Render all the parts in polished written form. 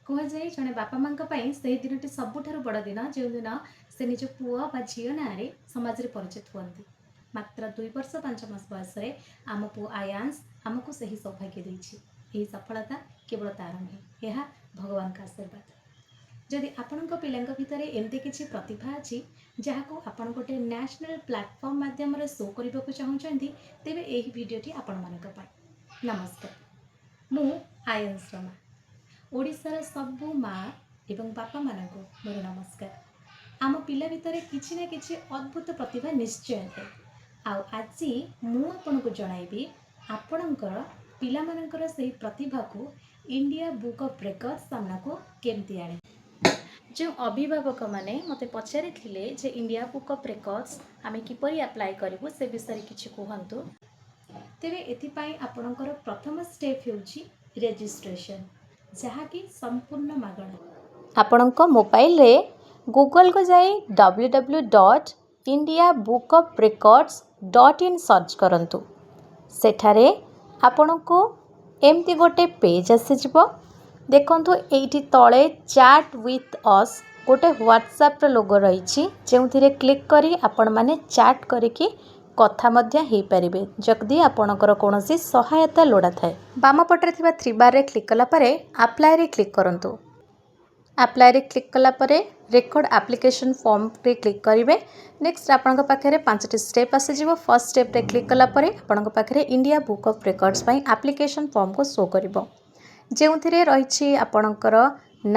କୁହାଯାଏ ଜଣେ ବାପା ମାଙ୍କ ପାଇଁ ସେହି ଦିନଟି ସବୁଠାରୁ ବଡ଼ ଦିନ ଯେଉଁଦିନ ସେ ନିଜ ପୁଅ ବା ଝିଅ ନାଁରେ ସମାଜରେ ପରିଚିତ ହୁଅନ୍ତି। ମାତ୍ର 2 ବର୍ଷ 5 ମାସ ବୟସରେ ଆମ ପୁଅ ଆୟାଂଶ ଆମକୁ ସେହି ସୌଭାଗ୍ୟ ଦେଇଛି। ଏହି ସଫଳତା କେବଳ ତାର ନୁହେଁ, ଏହା ଭଗବାନଙ୍କ ଆଶୀର୍ବାଦ। ଯଦି ଆପଣଙ୍କ ପିଲାଙ୍କ ଭିତରେ ଏମିତି କିଛି ପ୍ରତିଭା ଅଛି ଯାହାକୁ ଆପଣ ଗୋଟେ ନ୍ୟାସନାଲ ପ୍ଲାଟଫର୍ମ ମାଧ୍ୟମରେ ଶୋ କରିବାକୁ ଚାହୁଁଛନ୍ତି, ତେବେ ଏହି ଭିଡ଼ିଓଟି ଆପଣମାନଙ୍କ ପାଇଁ। ନମସ୍କାର, ମୁଁ ଆୟାଂଶ ମା। ଓଡ଼ିଶାର ସବୁ ମା ଏବଂ ବାପାମାନଙ୍କୁ ମୋର ନମସ୍କାର। ଆମ ପିଲା ଭିତରେ କିଛି ନା କିଛି ଅଦ୍ଭୁତ ପ୍ରତିଭା ନିଶ୍ଚୟ ଥାଏ। ଆଉ ଆଜି ମୁଁ ଆପଣଙ୍କୁ ଜଣାଇବି ଆପଣଙ୍କର ପିଲାମାନଙ୍କର ସେହି ପ୍ରତିଭାକୁ ଇଣ୍ଡିଆ ବୁକ୍ ଅଫ୍ ରେକର୍ଡ ସାମ୍ନାକୁ କେମିତି ଆଣେ। ଯେଉଁ ଅଭିଭାବକମାନେ ମୋତେ ପଚାରିଥିଲେ ଯେ ଇଣ୍ଡିଆ ବୁକ୍ ଅଫ୍ ରେକର୍ଡସ୍ ଆମେ କିପରି ଆପ୍ଲାଏ କରିବୁ ସେ ବିଷୟରେ କିଛି କୁହନ୍ତୁ, ତେବେ ଏଥିପାଇଁ ଆପଣଙ୍କର ପ୍ରଥମ ଷ୍ଟେପ୍ ହେଉଛି ରେଜିଷ୍ଟ୍ରେସନ୍, ଯାହାକି ସମ୍ପୂର୍ଣ୍ଣ ମାଗଣା। ଆପଣଙ୍କ ମୋବାଇଲରେ ଗୁଗଲକୁ ଯାଇ www.indiabookofrecords.in ସର୍ଚ୍ଚ କରନ୍ତୁ। ସେଠାରେ ଆପଣଙ୍କୁ ଏମିତି ଗୋଟେ ପେଜ୍ ଆସିଯିବ। ଦେଖନ୍ତୁ ଏଇଠି ତଳେ ଚାଟ୍ ୱିଥ୍ ଅସ୍ ଗୋଟେ ହ୍ୱାଟ୍ସଆପ୍ର ଲୋଗୋ ରହିଛି, ଯେଉଁଥିରେ କ୍ଲିକ୍ କରି ଆପଣମାନେ ଚାଟ୍ କରିକି କଥା ମଧ୍ୟ ହେଇପାରିବେ ଯଦି ଆପଣଙ୍କର କୌଣସି ସହାୟତା ଲୋଡ଼ା ଥାଏ। ବାମ ପଟରେ ଥିବା 3 ବାର୍ରେ କ୍ଲିକ୍ କଲା ପରେ ଆପ୍ଲାଏରେ କ୍ଲିକ୍ କରନ୍ତୁ। ଆପ୍ଲାଏରେ କ୍ଲିକ୍ କଲା ପରେ ରେକର୍ଡ଼ ଆପ୍ଲିକେସନ୍ ଫର୍ମରେ କ୍ଲିକ୍ କରିବେ। ନେକ୍ସଟ ଆପଣଙ୍କ ପାଖରେ 5ଟି ଷ୍ଟେପ୍ ଆସିଯିବ। ଫର୍ଷ୍ଟ ଷ୍ଟେପ୍ରେ କ୍ଲିକ୍ କଲା ପରେ ଆପଣଙ୍କ ପାଖରେ ଇଣ୍ଡିଆ ବୁକ୍ ଅଫ୍ ରେକର୍ଡସ୍ ପାଇଁ ଆପ୍ଲିକେସନ୍ ଫର୍ମକୁ ଶୋ କରିବ, ଯେଉଁଥିରେ ରହିଛି ଆପଣଙ୍କର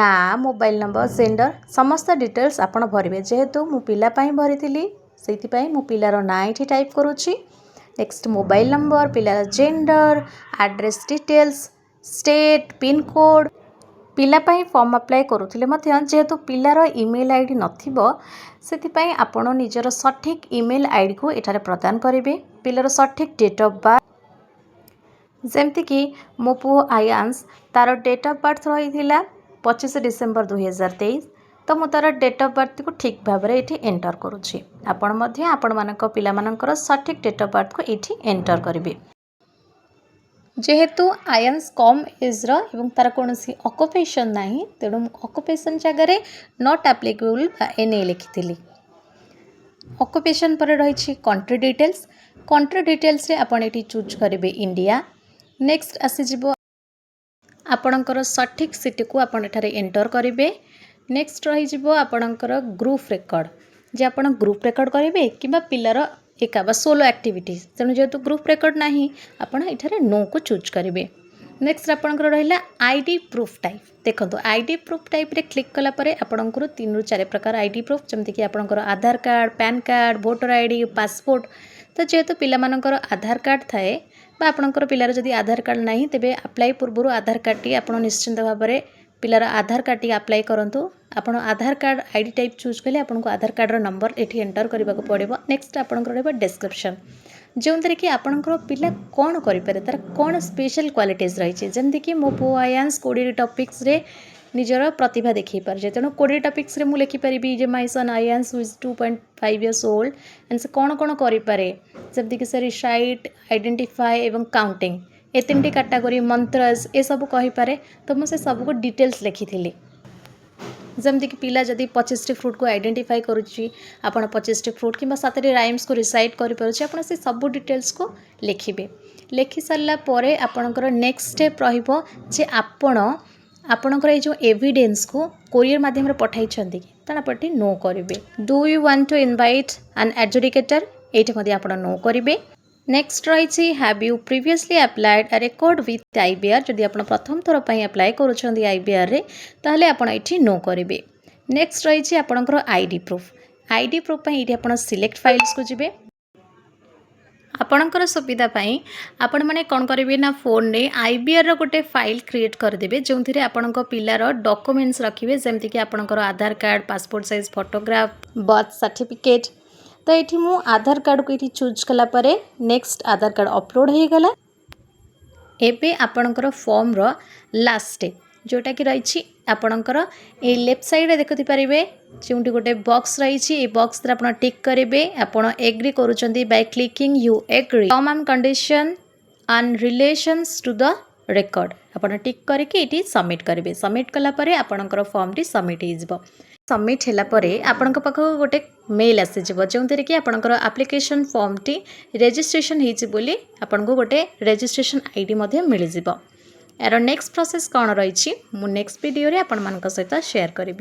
ନାଁ, ମୋବାଇଲ୍ ନମ୍ବର, ଜେଣ୍ଡର ସମସ୍ତ ଡିଟେଲ୍ସ ଆପଣ ଭରିବେ। ଯେହେତୁ ମୁଁ ପିଲା ପାଇଁ ଭରିଥିଲି ସେଇଥିପାଇଁ ମୁଁ ପିଲାର ନାଁ ଏଠି ଟାଇପ୍ କରୁଛି। ନେକ୍ସଟ ମୋବାଇଲ୍ ନମ୍ବର, ପିଲାର gender, address details, state, pincode. ପିଲା ପାଇଁ ଫର୍ମ ଆପ୍ଲାଏ କରୁଥିଲେ ମଧ୍ୟ ଯେହେତୁ ପିଲାର ଇମେଲ୍ ଆଇଡ଼ି ନଥିବ, ସେଥିପାଇଁ ଆପଣ ନିଜର ସଠିକ୍ ଇମେଲ୍ ଆଇଡ଼ିକୁ ଏଠାରେ ପ୍ରଦାନ କରିବେ। ପିଲାର ସଠିକ୍ ଡେଟ୍ ଅଫ୍ ବାର୍ଥ, ଯେମିତିକି ମୋ ପୁଅ ଆୟାଂଶ, ତା'ର ଡେଟ୍ ଅଫ୍ ବାର୍ଥ ରହିଥିଲା 25 ଡିସେମ୍ବର 2023, ତ ମୁଁ ତା'ର ଡେଟ୍ ଅଫ୍ ବାର୍ଥକୁ ଠିକ୍ ଭାବରେ ଏଠି ଏଣ୍ଟର କରୁଛି। ଆପଣ ମଧ୍ୟ ଆପଣମାନଙ୍କ ପିଲାମାନଙ୍କର ସଠିକ୍ ଡେଟ୍ ଅଫ୍ ବାର୍ଥକୁ ଏଇଠି ଏଣ୍ଟର କରିବେ। ଯେହେତୁ ଆୟାଂଶ କମ୍ ଏଜ୍ର ଏବଂ ତା'ର କୌଣସି ଅକୁପେସନ୍ ନାହିଁ, ତେଣୁ ମୁଁ ଅକୁପେସନ୍ ଜାଗାରେ ନଟ୍ ଆପ୍ଲିକେବୁଲ୍ ବା NA ଲେଖିଥିଲି। ଅକୁପେସନ୍ ପରେ ରହିଛି କଣ୍ଟ୍ରି ଡିଟେଲ୍ସ। କଣ୍ଟ୍ରି ଡିଟେଲ୍ସରେ ଆପଣ ଏଠି ଚୁଜ୍ କରିବେ ଇଣ୍ଡିଆ। ନେକ୍ସଟ ଆସିଯିବ ଆପଣଙ୍କର ସଠିକ୍ ସିଟିକୁ ଆପଣ ଏଠାରେ ଏଣ୍ଟର କରିବେ। ନେକ୍ସଟ ରହିଯିବ ଆପଣଙ୍କର ଗ୍ରୁପ୍ ରେକର୍ଡ଼, ଯେ ଆପଣ ଗ୍ରୁପ୍ ରେକର୍ଡ଼ କରିବେ କିମ୍ବା ପିଲାର ଏକା ବା ସୋଲୋ ଆକ୍ଟିଭିଟିଜ୍। ତେଣୁ ଯେହେତୁ ଗ୍ରୁପ୍ ରେକର୍ଡ଼ ନାହିଁ, ଆପଣ ଏଠାରେ ନୋକୁ ଚୁଜ୍ କରିବେ। ନେକ୍ସଟ ଆପଣଙ୍କର ରହିଲା ଆଇଡି ପ୍ରୁଫ୍ ଟାଇପ୍। ଦେଖନ୍ତୁ ଆଇଡି ପ୍ରୁଫ୍ ଟାଇପ୍ରେ କ୍ଲିକ୍ କଲା ପରେ ଆପଣଙ୍କର 3ରୁ 4 ପ୍ରକାର ଆଇଡି ପ୍ରୁଫ୍, ଯେମିତିକି ଆପଣଙ୍କର Aadhaar card, PAN card, voter ID, passport. ତ ଯେହେତୁ ପିଲାମାନଙ୍କର ଆଧାର କାର୍ଡ଼ ଥାଏ ବା ଆପଣଙ୍କର ପିଲାର ଯଦି ଆଧାର କାର୍ଡ଼ ନାହିଁ, ତେବେ ଆପ୍ଲାଏ ପୂର୍ବରୁ ଆଧାର କାର୍ଡ଼ଟି ଆପଣ ନିଶ୍ଚିନ୍ତ ଭାବରେ ପିଲାର ଆଧାର କାର୍ଡ଼ଟି ଆପ୍ଲାଏ କରନ୍ତୁ। ଆପଣ ଆଧାର କାର୍ଡ଼ ଆଇଡି ଟାଇପ୍ ଚୁଜ୍ କଲେ ଆପଣଙ୍କୁ ଆଧାର କାର୍ଡ଼ର ନମ୍ବର ଏଠି ଏଣ୍ଟର କରିବାକୁ ପଡ଼ିବ। ନେକ୍ସଟ ଆପଣଙ୍କର ରହିବ ଡେସ୍କ୍ରିପସନ୍, ଯେଉଁଥିରେ କି ଆପଣଙ୍କର ପିଲା କ'ଣ କରିପାରେ, ତା'ର କ'ଣ ସ୍ପେଶାଲ୍ କ୍ୱାଲିଟିଜ୍ ରହିଛି। ଯେମିତିକି ମୋ ପୁଅ ଆୟାଂଶ 20 ଟପିକ୍ସରେ ନିଜର ପ୍ରତିଭା ଦେଖାଇ ପାରୁଛି, ତେଣୁ 20 ଟପିକ୍ସରେ ମୁଁ ଲେଖିପାରିବି ଯେ my son Ayansh who is 2.5 years old and ସେ କ'ଣ କ'ଣ କରିପାରେ, ଯେମିତିକି ସେ ରିସାଇଟ୍, ଆଇଡେଣ୍ଟିଫାଏ ଏବଂ କାଉଣ୍ଟିଂ, ଏ 3ଟି କାଟାଗୋରୀ, ମନ୍ତ୍ରସ୍ ଏସବୁ କହିପାରେ। ତ ମୁଁ ସେ ସବୁକୁ ଡିଟେଲ୍ସ ଲେଖିଥିଲି। ଯେମିତିକି ପିଲା ଯଦି 25ଟି ଫ୍ରୁଟ୍କୁ ଆଇଡେଣ୍ଟିଫାଇ କରୁଛି, ଆପଣ 25ଟି ଫ୍ରୁଟ୍ କିମ୍ବା 7ଟି ରାଇମ୍ସକୁ ରିସାଇଟ୍ କରିପାରୁଛି, ଆପଣ ସେ ସବୁ ଡିଟେଲ୍ସକୁ ଲେଖିବେ। ଲେଖି ସାରିଲା ପରେ ଆପଣଙ୍କର ନେକ୍ସଟ ଷ୍ଟେପ୍ ରହିବ ଯେ ଆପଣଙ୍କର ଏଇ ଯେଉଁ ଏଭିଡେନ୍ସକୁ କୋରିଅର ମାଧ୍ୟମରେ ପଠାଇଛନ୍ତି କି, ତାର ପଟି ନୋ କରିବେ। Do you want to invite an adjudicator, ଏଇଠି ମଧ୍ୟ ଆପଣ ନୋ କରିବେ। ନେକ୍ସଟ ରହିଛି have you previously applied a record with IBR। ଯଦି ଆପଣ ପ୍ରଥମ ଥର ପାଇଁ ଆପ୍ଲାଏ କରୁଛନ୍ତି IBRରେ, ତାହେଲେ ଆପଣ ଏଠି ନୋ କରିବେ। ନେକ୍ସଟ ରହିଛି ଆପଣଙ୍କର ଆଇଡି ପ୍ରୁଫ୍। ଆଇଡି ପ୍ରୁଫ୍ ପାଇଁ ଏଇଠି ଆପଣ ସିଲେକ୍ଟ ଫାଇଲ୍ସକୁ ଯିବେ। ଆପଣଙ୍କର ସୁବିଧା ପାଇଁ ଆପଣମାନେ କ'ଣ କରିବେ ନା ଫୋନ୍ରେ IBRର ଗୋଟେ ଫାଇଲ୍ କ୍ରିଏଟ୍ କରିଦେବେ, ଯେଉଁଥିରେ ଆପଣଙ୍କ ପିଲାର ଡକୁମେଣ୍ଟସ୍ ରଖିବେ, ଯେମିତିକି ଆପଣଙ୍କର Aadhaar card, passport size photograph, birth certificate. ତ ଏଠି ମୁଁ ଆଧାର କାର୍ଡ଼କୁ ଏଠି ଚୁଜ୍ କଲା ପରେ ନେକ୍ସଟ ଆଧାର କାର୍ଡ଼ ଅପଲୋଡ଼ ହେଇଗଲା। ଏବେ ଆପଣଙ୍କର ଫର୍ମର ଲାଷ୍ଟ ଷ୍ଟେପ୍ ଯେଉଁଟାକି ରହିଛି ଆପଣଙ୍କର ଏଇ ଲେଫ୍ଟ ସାଇଡ଼୍ରେ ଦେଖିପାରିବେ ଯେଉଁଠି ଗୋଟେ ବକ୍ସ ରହିଛି, এই ବକ୍ସରେ ଆପଣ ଟିକ୍ କରିବେ ଆପଣ ଏଗ୍ରି କରୁଛନ୍ତି by clicking you agree term and condition and relations to the record आपण टिक करके ये सबमिट करेंगे। सबमिट कलापर आपणकर फॉर्मटी सबमिट हो सबमिट होगापर आपण पाखक गोटे मेल आसीज जो थी कि आपणकर आप्लिकेशन फॉर्मटी रेजिस्ट्रेशन होती आपन को गोटे रेजिस्ट्रेशन आईडी मिल जाव। यार नेक्स्ट प्रोसेस कौन रही मु नेक्स्ट वीडियो रे आपण मान सहित शेयर करी।